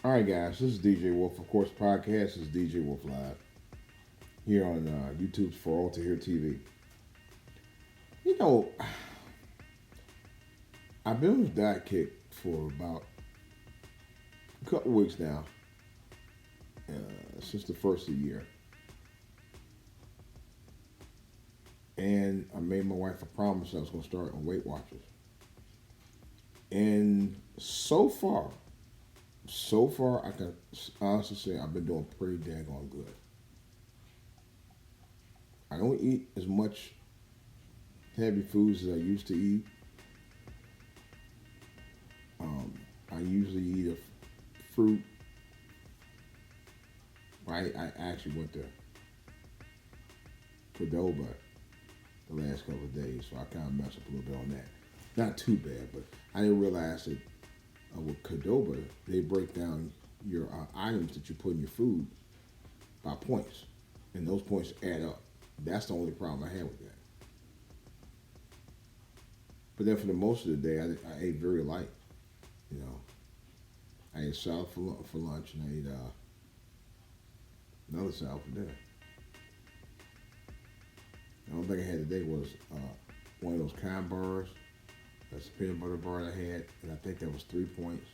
All right, guys, this is DJ Wolf. Of course, podcast is DJ Wolf Live here on YouTube's For All to Hear TV. You know, I've been on this diet kick for about a couple weeks now, since the first of the year. And I made my wife a promise I was going to start on Weight Watchers. And so far, I can honestly say I've been doing pretty daggone good. I don't eat as much heavy foods as I used to eat. Um, I usually eat a fruit. I actually went to Cordoba the last couple of days, so I kind of messed up a little bit on that. Not too bad, but I didn't realize that with Cordoba, they break down your items that you put in your food by points, and those points add up. That's the only problem I had with that. But then for the most of the day, I ate very light. You know, I ate salad for lunch, and I ate another salad for dinner. The only thing I had today was one of those kind bars. That's a peanut butter bar I had, and I think that was 3 points.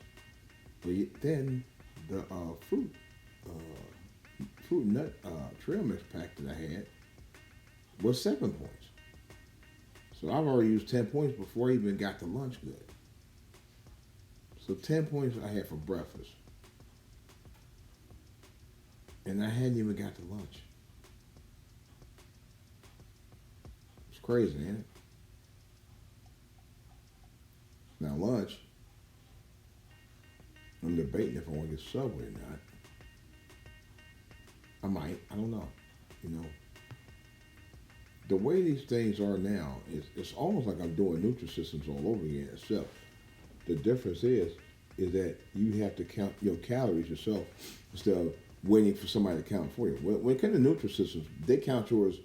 But then the fruit nut trail mix pack that I had was 7 points. So I've already used 10 points before I even got to lunch good. So 10 points I had for breakfast, and I hadn't even got to lunch. It's crazy, ain't it? Now lunch, I'm debating if I want to get Subway or not. I might. I don't know. You know, the way these things are now, it's almost like I'm doing Nutrisystems all over again. Except the difference is that you have to count your calories yourself instead of waiting for somebody to count for you. When it comes to Nutrisystems, they count yours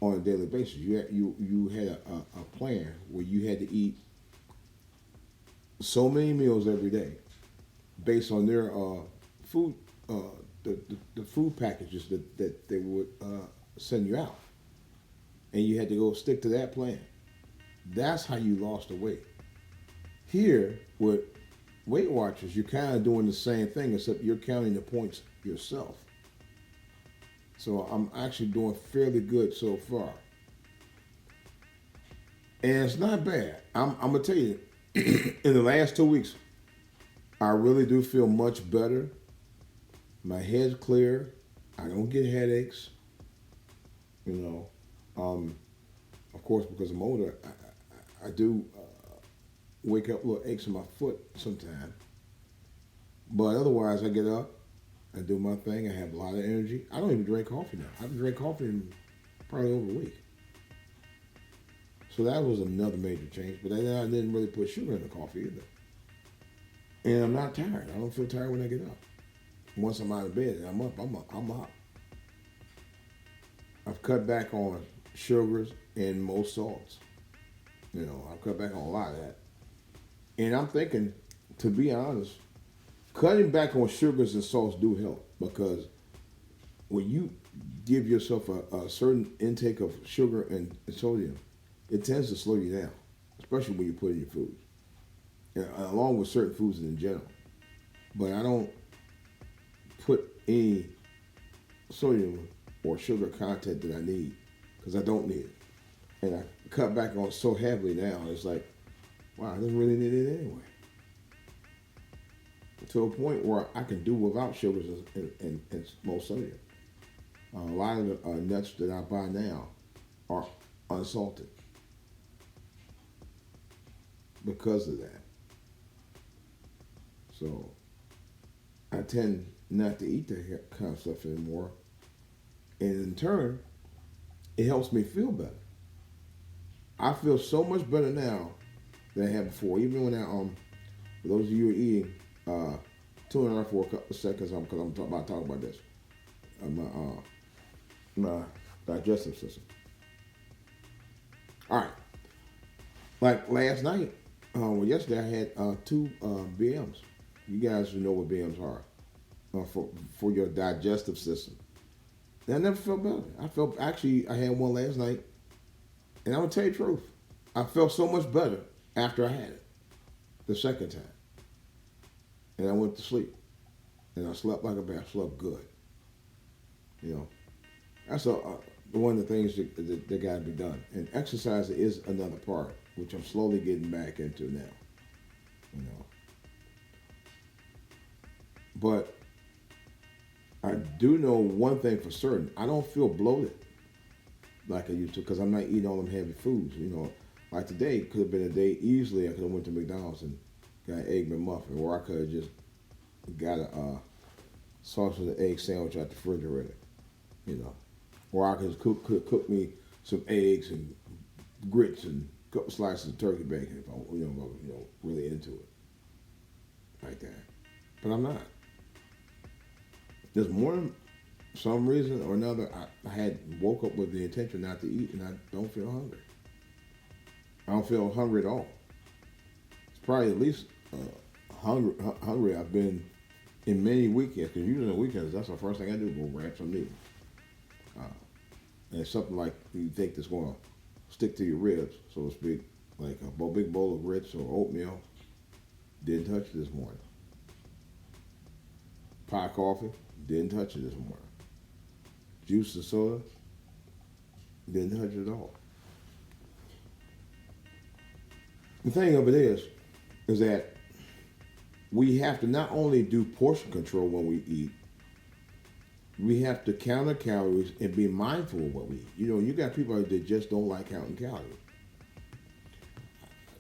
on a daily basis. You had a plan where you had to eat so many meals every day based on their food, uh, the food packages that they would send you out, and you had to go stick to that plan. That's how you lost the weight. Here with Weight Watchers, you're kind of doing the same thing, except you're counting the points yourself. So I'm actually doing fairly good so far, and it's not bad. I'm gonna tell you, in the last 2 weeks, I really do feel much better. My head's clear. I don't get headaches. You know, um, of course, because I'm older, I do wake up with little aches in my foot sometimes. But otherwise, I get up, I do my thing. I have a lot of energy. I don't even drink coffee now. I haven't drank coffee in probably over a week. So that was another major change. But then I didn't really put sugar in the coffee either. And I'm not tired. I don't feel tired when I get up. Once I'm out of bed and I'm up, I'm up. I've cut back on sugars and most salts. You know, I've cut back on a lot of that. And I'm thinking, to be honest, cutting back on sugars and salts do help because when you give yourself a certain intake of sugar and sodium, it tends to slow you down, especially when you put in your food, along with certain foods in general. But I don't put any sodium or sugar content that I need because I don't need it. And I cut back on it so heavily now, it's like, wow, I don't really need it anyway. To a point where I can do without sugars and most sodium. A lot of the nuts that I buy now are unsalted because of that. So I tend not to eat that kind of stuff anymore. And in turn, it helps me feel better. I feel so much better now than I had before. Even when for those of you who are eating, tune in for a couple of seconds because I'm about to talk about this. My digestive system. All right. Like last night, yesterday I had two BMs. You guys should know what BMs are for your digestive system. And I never felt better. I had one last night, and I'm gonna tell you the truth. I felt so much better after I had it the second time, and I went to sleep, and I slept like a bear. I slept good. You know, that's one of the things that got to be done. And exercise is another part, which I'm slowly getting back into now. You know, but I do know one thing for certain. I don't feel bloated like I used to because I'm not eating all them heavy foods. You know, like today could have been a day easily I could have went to McDonald's and got an egg McMuffin, or I could have just got a sausage and egg sandwich out the refrigerator. You know, or I could cook me some eggs and grits and a couple slices of turkey bacon if I really into it like that. But I'm not. This morning, some reason or another, I had woke up with the intention not to eat, and I don't feel hungry. I don't feel hungry at all. It's probably at least hungry I've been in many weekends, because usually on weekends, that's the first thing I do, go grab something to eat. And it's something like you think that's going to stick to your ribs, so to speak, like a big bowl of grits or oatmeal. Didn't touch it this morning. Pot coffee, didn't touch it this morning. Juice and soda, didn't touch it at all. The thing of it is that we have to not only do portion control when we eat, we have to count our calories and be mindful of what we eat. You know, you got people that just don't like counting calories.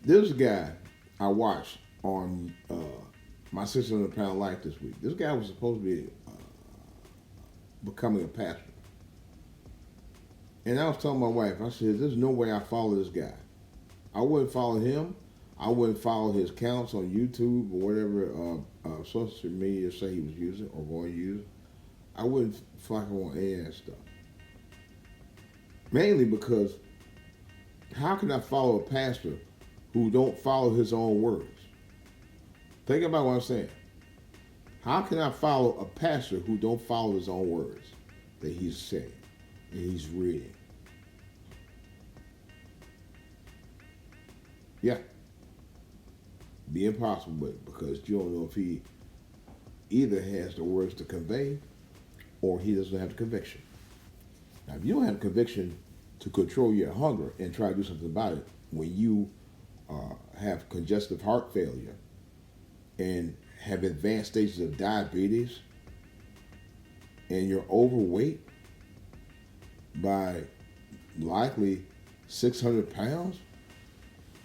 There's a guy I watched on My 600 Pound Life this week. This guy was supposed to be becoming a pastor. And I was telling my wife, I said, there's no way I follow this guy. I wouldn't follow him. I wouldn't follow his accounts on YouTube or whatever social media say he was using or going to use. I wouldn't flock on any of that stuff. Mainly because how can I follow a pastor who don't follow his own words? Think about what I'm saying. How can I follow a pastor who don't follow his own words that he's saying and he's reading? Yeah. Be impossible, but because you don't know if he either has the words to convey or he doesn't have the conviction. Now, if you don't have conviction to control your hunger and try to do something about it when you have congestive heart failure and have advanced stages of diabetes and you're overweight by likely 600 pounds,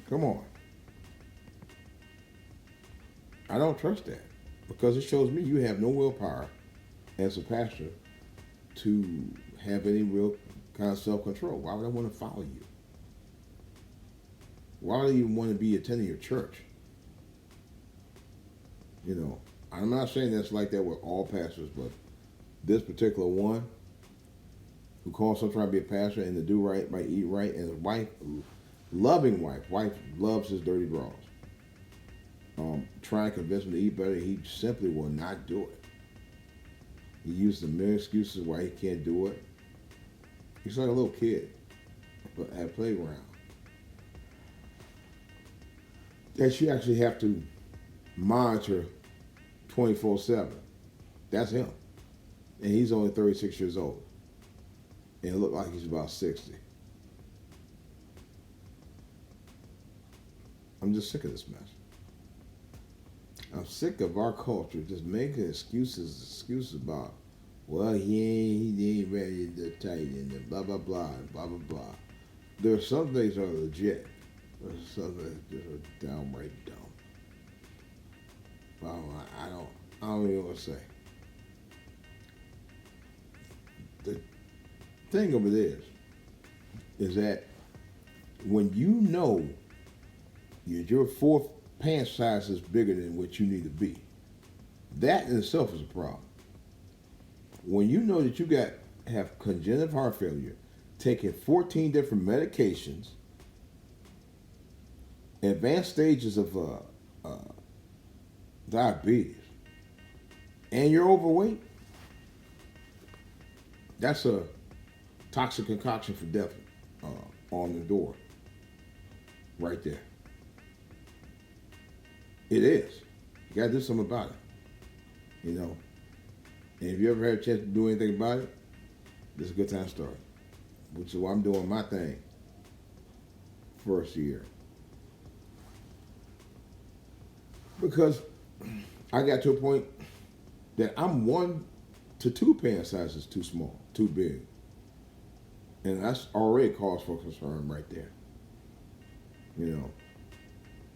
come on. I don't trust that because it shows me you have no willpower as a pastor to have any real kind of self-control. Why would I want to follow you? Why would I even want to be attending your church? You know, I'm not saying that's like that with all pastors, but this particular one who calls himself trying to be a pastor and to do right by eat right, and his wife, loving wife loves his dirty draws. Trying to convince him to eat better, he simply will not do it. He uses a million excuses why he can't do it. He's like a little kid at a playground. That you actually have to monitor 24/7. That's him. And he's only 36 years old. And it looked like he's about 60. I'm just sick of this mess. I'm sick of our culture just making excuses about, well, he ain't ready to tighten and blah, blah, blah, and blah, blah, blah. There are some things that are legit. There's some things that are downright dumb. Well, I don't even know what to say. The thing of it is that when you know your fourth pant size is bigger than what you need to be, that in itself is a problem. When you know that you have congenital heart failure, taking 14 different medications, advanced stages of diabetes, and you're overweight, that's a toxic concoction for death on the door, right there. It is. You gotta do something about it, you know. And if you ever had a chance to do anything about it, this is a good time to start. Which is why I'm doing my thing first year. Because I got to a point that I'm 1 to 2 pant sizes too small, too big. And that's already cause for concern right there. You know,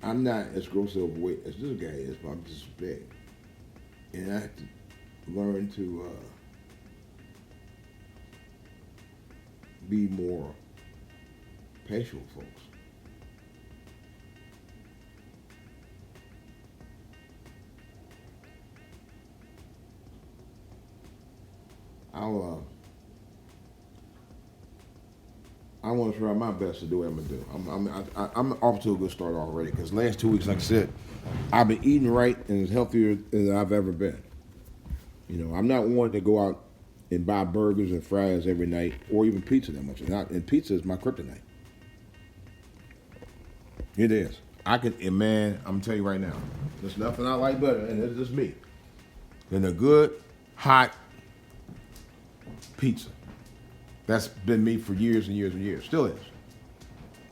I'm not as grossly overweight as this guy is, but I'm just big. And I have to learn to be more patient with folks. I want to try my best to do what I'm gonna do. I'm off to a good start already because last 2 weeks, like I said, I've been eating right and as healthier than I've ever been. You know, I'm not one to go out and buy burgers and fries every night or even pizza that much. And pizza is my kryptonite. It is. And man, I'm telling you right now, there's nothing I like better, and it's just me, than a good, hot pizza. That's been me for years and years and years. Still is.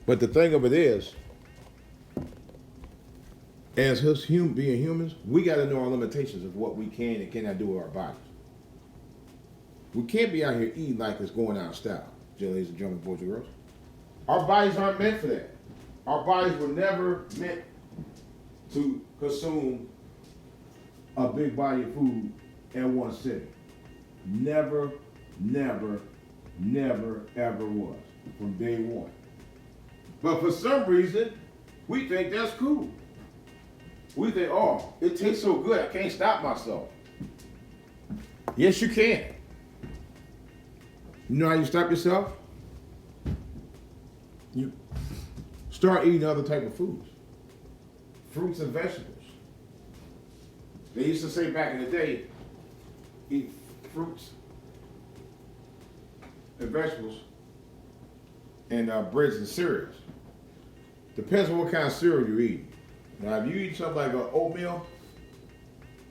But the thing of it is, as being humans, we got to know our limitations of what we can and cannot do with our bodies. We can't be out here eating like it's going out of style, ladies and gentlemen, boys and girls. Our bodies aren't meant for that. Our bodies were never meant to consume a big body of food in one sitting. Never, never, never, ever was from day one. But for some reason, we think that's cool. We think, oh, it tastes so good, I can't stop myself. Yes, you can. You know how you stop yourself? You start eating other type of foods. Fruits and vegetables. They used to say back in the day, eat fruits and vegetables and breads and cereals. Depends on what kind of cereal you eat. Now, if you eat something like oatmeal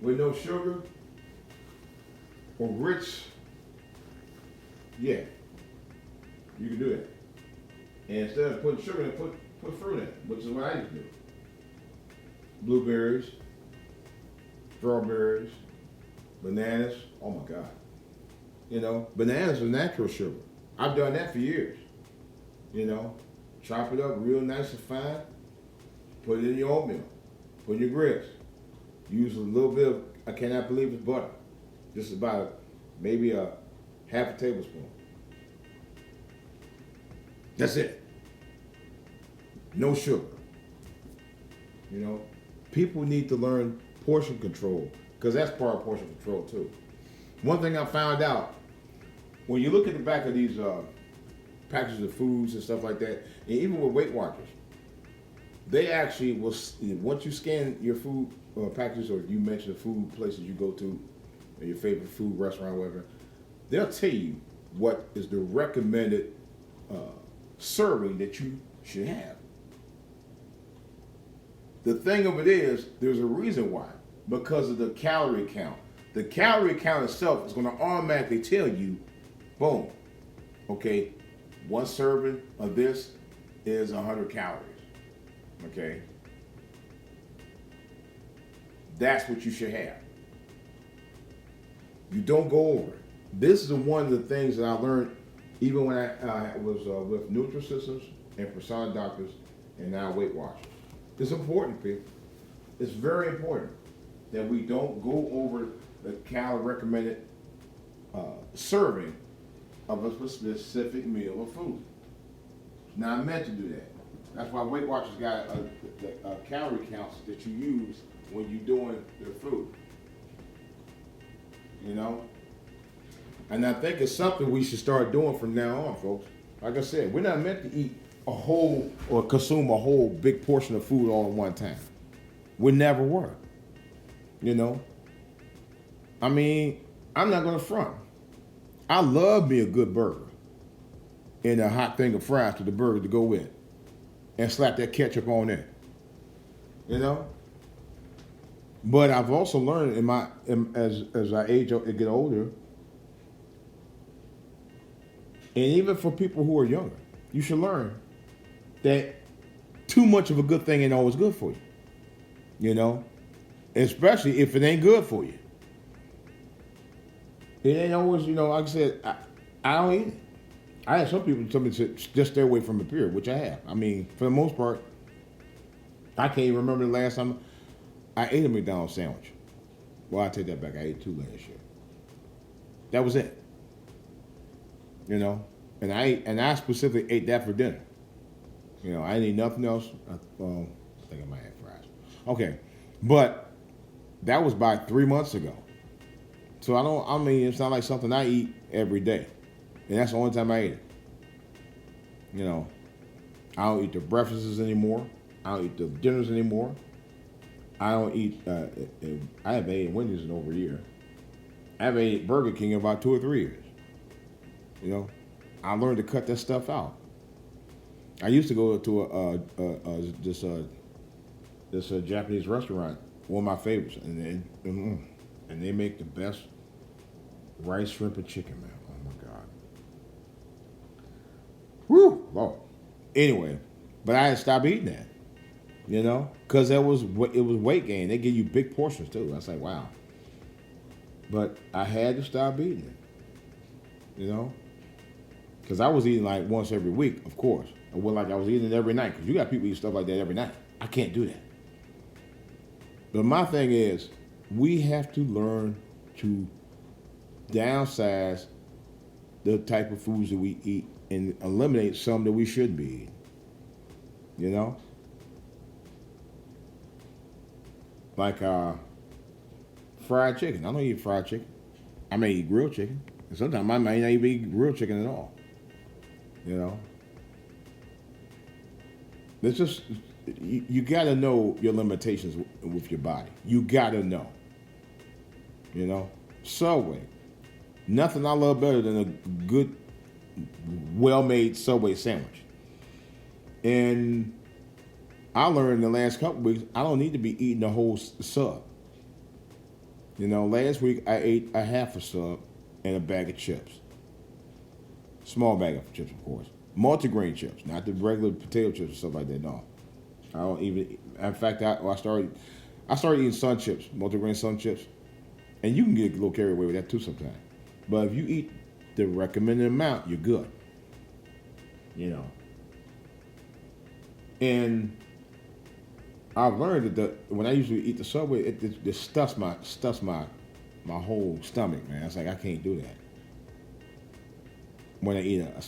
with no sugar or grits, yeah, you can do that. And instead of putting sugar in it, put fruit in it, which is what I used to do. Blueberries, strawberries, bananas. Oh my God. You know, bananas are natural sugar. I've done that for years. You know, chop it up real nice and fine, put it in your oatmeal, put in your grits. Use a little bit of, I cannot believe it's butter. Just about maybe a half a tablespoon. That's it. No sugar. You know, people need to learn portion control because that's part of portion control too. One thing I found out, when you look at the back of these packages of foods and stuff like that, and even with Weight Watchers, they actually will, once you scan your food packages or you mention the food places you go to, or your favorite food restaurant or whatever, they'll tell you what is the recommended serving that you should have. The thing of it is, there's a reason why. Because of the calorie count. The calorie count itself is going to automatically tell you, boom, okay, one serving of this is 100 calories. Okay? That's what you should have. You don't go over it. This is one of the things that I learned even when I was with Nutrisystems and Persona Doctors and now Weight Watchers. It's important, people. It's very important that we don't go over the calorie recommended serving of a specific meal of food. It's not meant to do that. That's why Weight Watchers got a calorie counts that you use when you're doing their food. You know? And I think it's something we should start doing from now on, folks. Like I said, we're not meant to eat a whole or consume a whole big portion of food all at one time. We never were. You know, I mean, I'm not gonna front. I love me a good burger and a hot thing of fries to the burger to go with, and slap that ketchup on there. You know, but I've also learned as I age and get older, and even for people who are younger, you should learn that too much of a good thing ain't always good for you. You know, especially if it ain't good for you. It ain't always, like I said, I don't eat it. I had some people tell me to just stay away from it, period, which I have. I mean, for the most part, I can't even remember the last time I ate a McDonald's sandwich. Well, I take that back. I ate 2 last year. That was it. You know, and I specifically ate that for dinner. I didn't eat nothing else. I think I might have fries. Okay, but that was about 3 months ago. So it's not like something I eat every day. And that's the only time I ate it. I don't eat the breakfasts anymore. I don't eat the dinners anymore. I don't eat, I haven't ate Wendy's in over a year. I haven't ate Burger King in about 2 or 3 years. I learned to cut that stuff out. I used to go to this Japanese restaurant, one of my favorites, and they make the best rice, shrimp, and chicken, man. Oh my God. Woo! Lord. Anyway, but I had stopped eating that, because it was weight gain. They give you big portions too. I was like, wow. But I had to stop eating it, because I was eating like once every week, of course. I was eating it every night, because you got people eat stuff like that every night. I can't do that. But my thing is, we have to learn to downsize the type of foods that we eat and eliminate some that we should be eating. Like fried chicken. I don't eat fried chicken. I may eat grilled chicken. And sometimes I might not even eat grilled chicken at all. It's just, you got to know your limitations with your body. You got to know. Subway. Nothing I love better than a good, well-made Subway sandwich. And I learned in the last couple weeks, I don't need to be eating the whole sub. Last week I ate a half a sub and a bag of chips. Small bag of chips, of course. Multigrain chips, not the regular potato chips or stuff like that. No, I don't even. In fact, I started eating Sun chips, multigrain Sun chips, and you can get a little carried away with that too sometimes. But if you eat the recommended amount, you're good. And I've learned that when I usually eat the Subway, it stuffs my whole stomach, man. It's like I can't do that when I eat a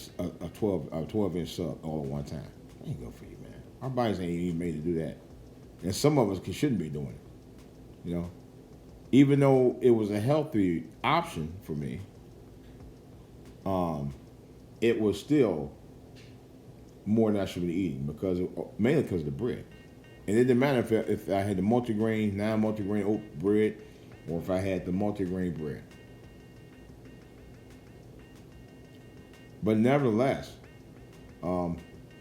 12-inch sub all at one time. That ain't good for you, man. Our bodies ain't even made to do that, and some of us shouldn't be doing it. Even though it was a healthy option for me, it was still more than I should be eating mainly because of the bread. And it didn't matter if I had the multigrain, non-multigrain oat bread, or if I had the multigrain bread. But nevertheless,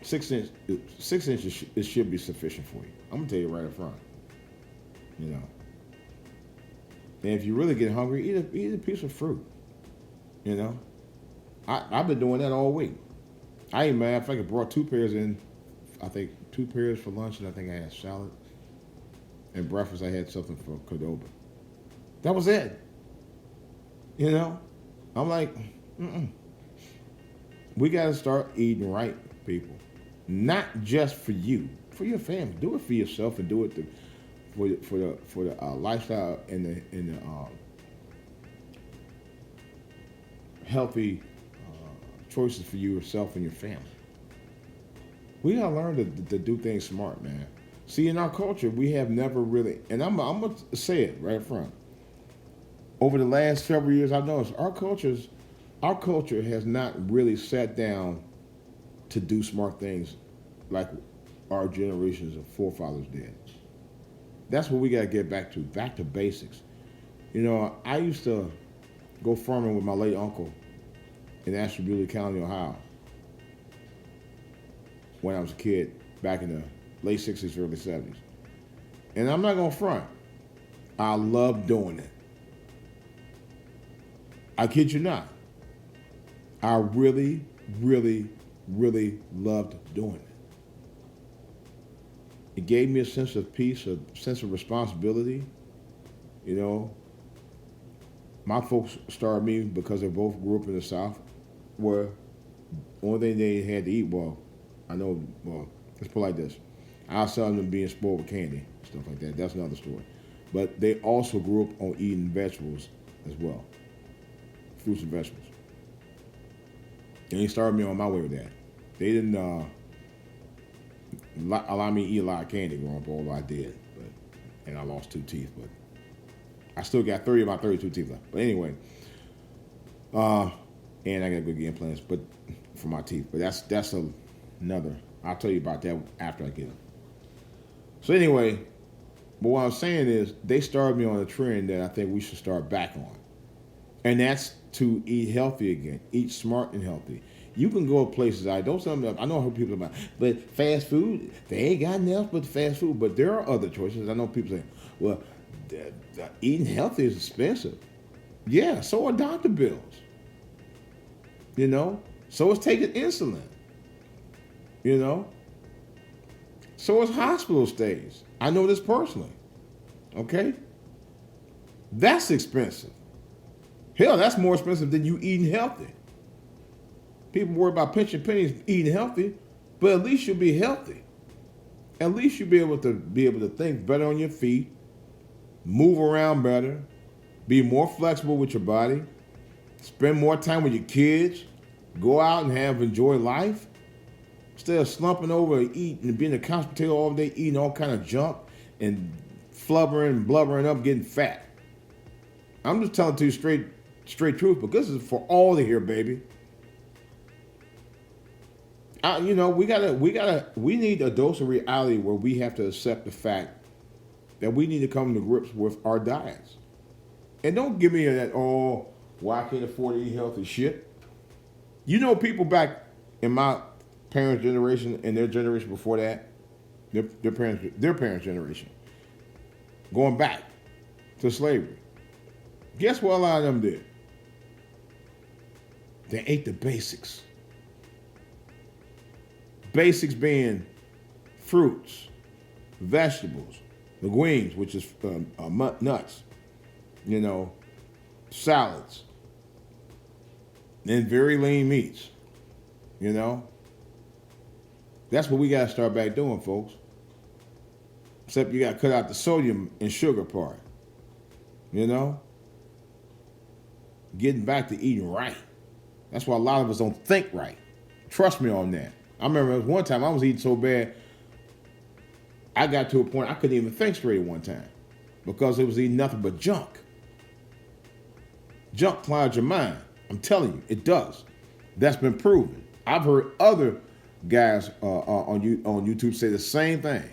6 inches it should be sufficient for you. I'm gonna tell you right up front. And if you really get hungry, eat a piece of fruit. I've been doing that all week. I brought 2 pairs in. I think 2 pairs for lunch, and I think I had salad. And breakfast, I had something for Cordoba. That was it. I'm like, we got to start eating right, people. Not just for you, for your family. Do it for yourself, and do it for the lifestyle and the healthy choices for yourself and your family. We gotta learn to do things smart, man. See, in our culture, we have never really, and I'm gonna say it right up front. Over the last several years, I've noticed our culture has not really sat down to do smart things like our generations of forefathers did. That's what we got to get back to basics. You know, I used to go farming with my late uncle in Ashtabula County, Ohio, when I was a kid, back in the late 60s, early 70s. And I'm not going to front. I love doing it. I kid you not. I really, really, really loved doing it. It gave me a sense of peace, a sense of responsibility. You know, my folks started me because they both grew up in the South, where the only thing they had to eat, well, let's put it like this. Outside of them being spoiled with candy, stuff like that, that's another story. But they also grew up on eating vegetables as well, fruits and vegetables. And they started me on my way with that. They didn't allow me to eat a lot of candy growing up, although I did. And I lost 2 teeth, but I still got 30 of my 32 teeth left. But anyway, and I got good implants, but for my teeth. But that's another. I'll tell you about that after I get them. So anyway, but what I'm saying is they started me on a trend that I think we should start back on. And that's to eat healthy again. Eat smart and healthy. You can go places, I know I heard people about, but fast food, they ain't got nothing else but fast food. But there are other choices. I know people say, well, eating healthy is expensive. Yeah, so are doctor bills. You know, so is taking insulin. You know, so is hospital stays. I know this personally. Okay? That's expensive. Hell, that's more expensive than you eating healthy. People worry about pinching pennies eating healthy, but at least you'll be healthy. At least you'll be able to think better on your feet, move around better, be more flexible with your body, spend more time with your kids, go out and enjoy life. Instead of slumping over and eating and being a couch potato all day, eating all kind of junk and flubbering and blubbering up, getting fat. I'm just telling you straight truth, but this is for all to hear, baby. We need a dose of reality where we have to accept the fact that we need to come to grips with our diets. And don't give me that, I can't afford to eat healthy shit. You know, people back in my parents' generation and their generation before that, their parents' generation, going back to slavery. Guess what a lot of them did? They ate the basics. Basics being fruits, vegetables, legumes, which is nuts, salads, and very lean meats, That's what we got to start back doing, folks. Except you got to cut out the sodium and sugar part, Getting back to eating right. That's why a lot of us don't think right. Trust me on that. I remember one time I was eating so bad, I got to a point I couldn't even think straight at one time because it was eating nothing but junk. Junk clouds your mind. I'm telling you, it does. That's been proven. I've heard other guys on YouTube say the same thing.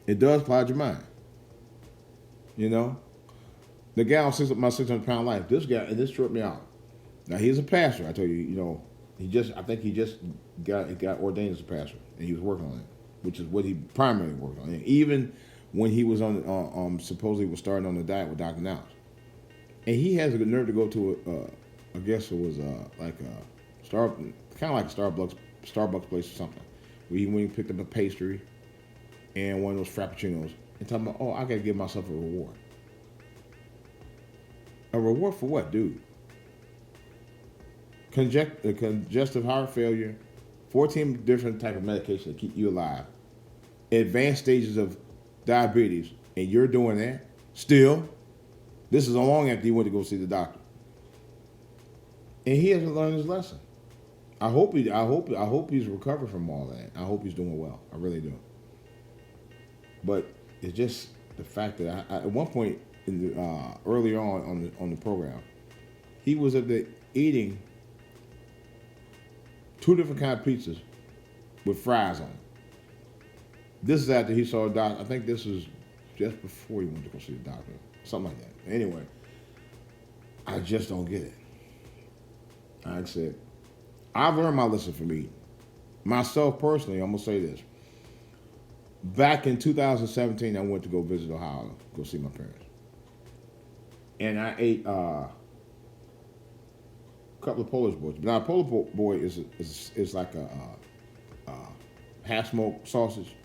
It does cloud your mind. The guy on my 600-pound life, this guy, and this tripped me out. Now he's a pastor. I told you, I think he just got ordained as a pastor, and he was working on it, which is what he primarily worked on. And even when he was supposedly was starting on the diet with Dr. Nows, and he has the nerve to go to I guess it was like a Starbucks place or something, where he went and picked up a pastry and one of those frappuccinos, and talking about, I gotta give myself a reward. A reward for what, dude? Congestive heart failure, 14 different type of medications to keep you alive, advanced stages of diabetes, and you're doing that still. This is long after he went to go see the doctor, and he hasn't learned his lesson. I hope he's recovered from all that. I hope he's doing well. I really do. But it's just the fact that I at one point earlier on the program, he was up there eating 2 different kind of pizzas with fries on it. This is after he saw a doctor. I think this was just before he went to go see the doctor. Something like that. Anyway, I just don't get it. Like I said, I've learned my lesson from eating. Myself personally, I'm going to say this. Back in 2017, I went to go visit Ohio, go see my parents. And I ate a couple of Polish boys. Now, a Polish boy is like a half-smoked sausage.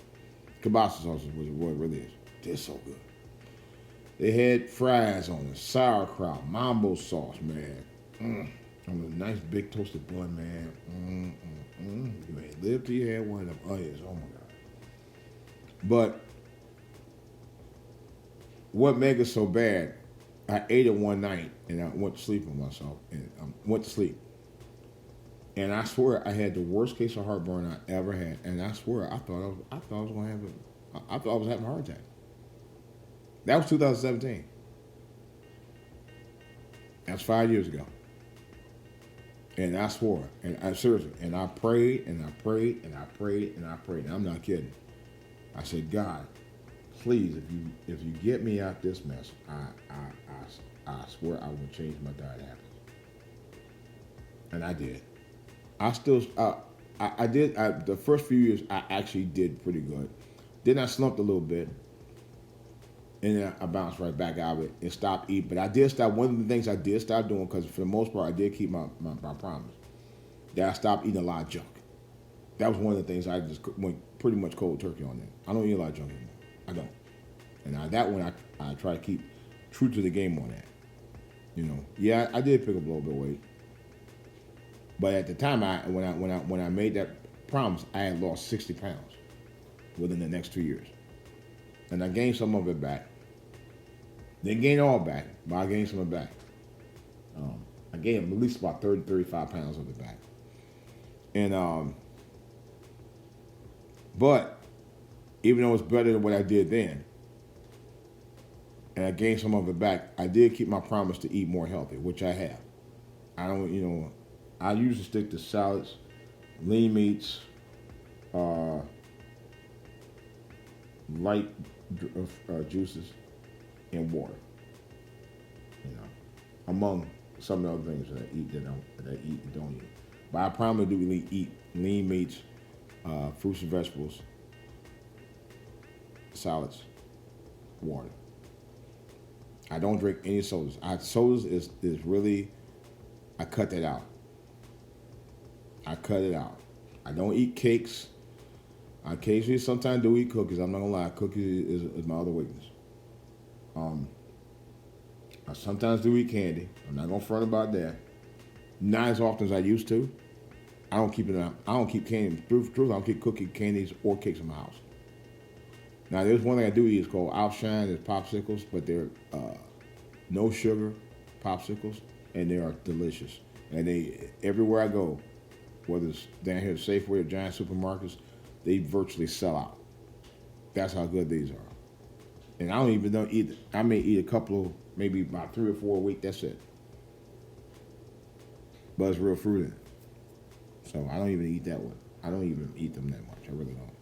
Kielbasa sausage was what it really is. They're so good. They had fries on it, sauerkraut, mambo sauce, man. On a nice big toasted bun, man. You ain't lived till you had one of them onions. Oh my God. But what made it so bad, I ate it one night and I went to sleep on myself and went to sleep. And I swear I had the worst case of heartburn I ever had. And I swear I thought I was gonna have I thought I was having a heart attack. That was 2017. That's 5 years ago. And I swore, and I seriously, and I prayed, and I prayed, and I prayed, and I prayed. And I'm not kidding. I said, God, please, if you get me out this mess, I swear I will change my diet habits. And I did. I did. The first few years, I actually did pretty good. Then I slumped a little bit, and then I bounced right back out of it and stopped eating. But I did stop. One of the things I did stop doing, because for the most part, I did keep my promise, that I stopped eating a lot of junk. That was one of the things I just went pretty much cold turkey on that. I don't eat a lot of junk anymore. I don't. And that one, I try to keep true to the game on that. You know, yeah, I did pick up a little bit of weight. But at the time, when I made that promise, I had lost 60 pounds within the next 2 years. And I gained some of it back. Didn't gain it all back, but I gained some of it back. I gained at least about 30, 35 pounds of it back. And, but even though it's better than what I did then, and I gained some of it back, I did keep my promise to eat more healthy, which I have. I don't, you know, I usually stick to salads, lean meats, light juices, and water. You know, among some of the other things that I eat that I eat and don't eat. But I primarily do eat lean meats, fruits and vegetables, salads, water. I don't drink any sodas. Sodas is really, I cut that out. I cut it out. I don't eat cakes. I occasionally sometimes do eat cookies. I'm not gonna lie, cookies is my other weakness. I sometimes do eat candy. I'm not gonna front about that. Not as often as I used to. I don't keep candy. Truth, I don't keep cookie, candies, or cakes in my house. Now, there's one thing I do eat. It's called Outshine. There's popsicles, but they're no sugar popsicles, and they are delicious. And they everywhere I go, whether it's down here at Safeway or giant supermarkets, they virtually sell out. That's how good these are. And I don't even eat. I may eat a couple of, maybe about 3 or 4 a week. That's it. But it's real fruit in it. So I don't even eat that one. I don't even eat them that much. I really don't.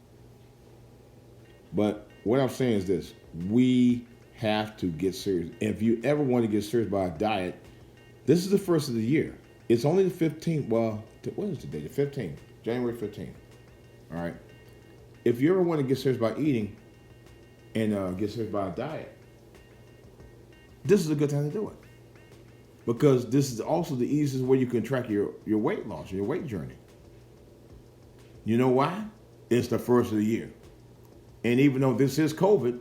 But what I'm saying is this. We have to get serious. If you ever want to get serious about a diet, this is the first of the year. It's only the 15th. Well, what is today? The 15th. January 15th. All right. If you ever want to get serious about eating and get serious about a diet, this is a good time to do it. Because this is also the easiest way you can track your weight loss, your weight journey. You know why? It's the first of the year. And even though this is COVID,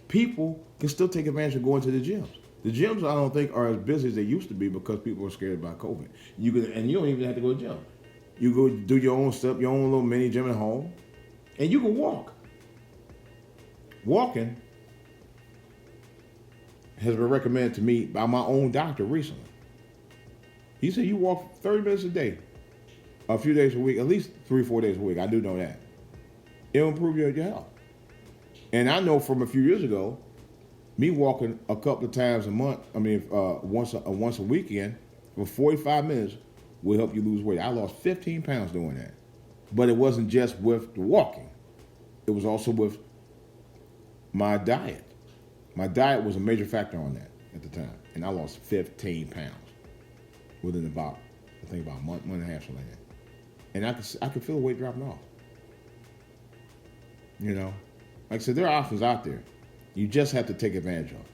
people can still take advantage of going to the gyms. The gyms, I don't think, are as busy as they used to be because people are scared about COVID. And you don't even have to go to the gym. You go do your own stuff, your own little mini gym at home, and you can walk. Walking has been recommended to me by my own doctor recently. He said you walk 30 minutes a day, a few days a week, at least 3 or 4 days a week. I do know that. It'll improve your health. And I know from a few years ago, me walking a couple of times a month, once a weekend for 45 minutes will help you lose weight. I lost 15 pounds doing that. But it wasn't just with the walking. It was also with my diet. My diet was a major factor on that at the time, and I lost 15 pounds within about a month and a half, something like that. And I could feel the weight dropping off. You know, like I said, there are options out there. You just have to take advantage of.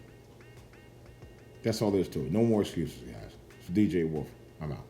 That's all there is to it. No more excuses, guys. It's DJ Wolf. I'm out.